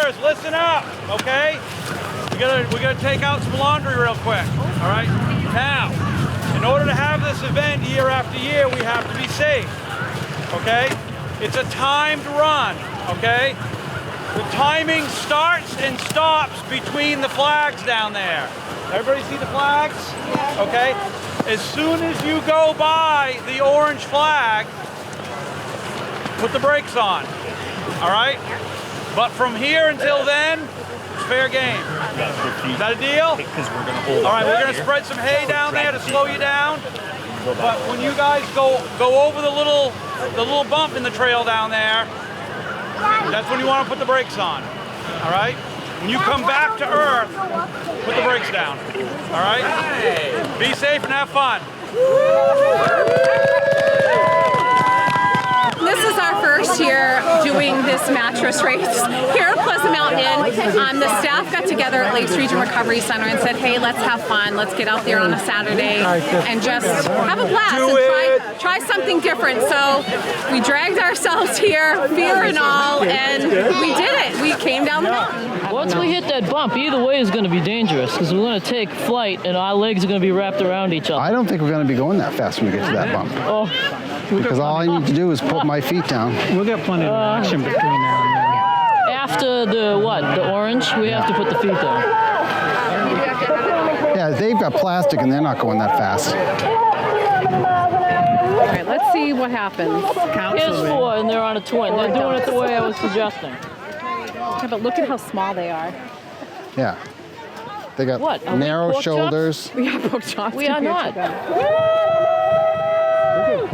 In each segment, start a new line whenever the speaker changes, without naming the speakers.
Anglers, listen up, okay? We're gonna take out some laundry real quick, all right? Now, in order to have this event year after year, we have to be safe, okay? It's a timed run, okay? The timing starts and stops between the flags down there. Everybody see the flags? Okay? As soon as you go by the orange flag, put the brakes on, all right? But from here until then, it's fair game. Is that a deal? All right, we're gonna spread some hay down there to slow you down. But when you guys go over the little bump in the trail down there, that's when you want to put the brakes on. All right? When you come back to earth, put the brakes down. All right? Be safe and have fun.
This is our first year doing this mattress race here at Pleasant Mountain Inn. The staff got together at Lakes Region Recovery Center and said, hey, let's have fun. Let's get out there on a Saturday and just have a blast and try something different. So we dragged ourselves here, fear and all, and we did it. We came down the mountain.
Once we hit that bump, either way is going to be dangerous because we're going to take flight and our legs are going to be wrapped around each other.
I don't think we're going to be going that fast when we get to that bump.
Oh.
Because all I need to do is put my feet down.
We'll get plenty of action between now and then.
After the what? The orange? We have to put the feet down.
Yeah, they've got plastic and they're not going that fast.
All right, let's see what happens.
Here's 4 and they're on a twin. They're doing it the way I was suggesting.
Yeah, but look at how small they are.
Yeah. They got
What? Are we
narrow
pork
shoulders.
We have pork chops.
We are not.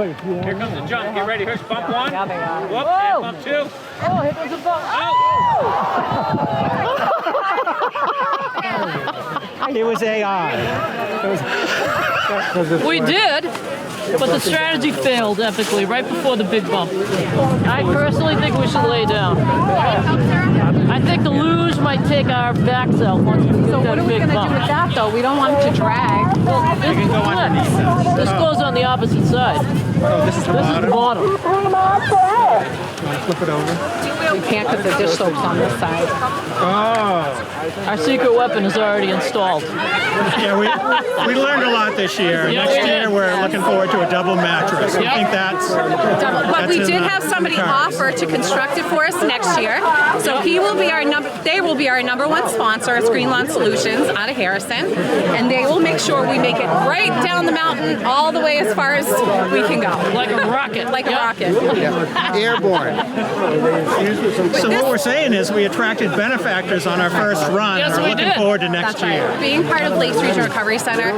Here comes the jump. Get ready. Here's bump 1.
Yeah, they are.
Whoop, and bump 2.
Oh, here goes a bump.
It was AI.
We did, but the strategy failed epically right before the big bump. I personally think we should lay down. I think the luge might take our backs out once we hit
So what
that
are we
big
going to do
bump.
with that, though? We don't want it to drag.
This flips. This goes on the opposite side.
Oh, this is the
This is the bottom.
Flip it over.
We can't put the dish soaps on this side.
Oh.
Our secret weapon is already installed.
Yeah, we learned a lot this year.
Yeah,
Next
we
year
did.
we're looking forward to a double mattress. I think that's...
But we
in
did
the
have somebody
cards.
offer to construct it for us next year. So he will be our they will be our #1 sponsor at Green Lawn Solutions out of Harrison. And they will make sure we make it right down the mountain all the way as far as we can go.
Like a rocket.
Like a rocket.
Yeah. Airborne.
So what we're saying is we attracted benefactors on our first run.
Yes,
and we're
we
looking
did.
forward to next
That's
year.
right. Being part of Lakes Region Recovery Center,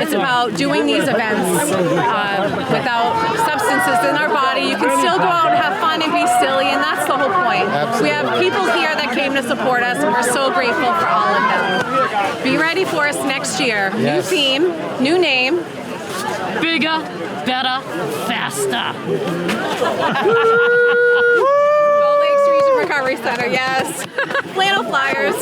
it's about doing these events without substances in our body. You can still go out and have fun and be silly, and that's the whole point.
Absolutely.
We have people here that came to support us, and we're so grateful for all of them. Be ready for us next year. New theme, new name.
Bigger, better, faster.
Go Lakes Region Recovery Center, yes. Flannel Flyers.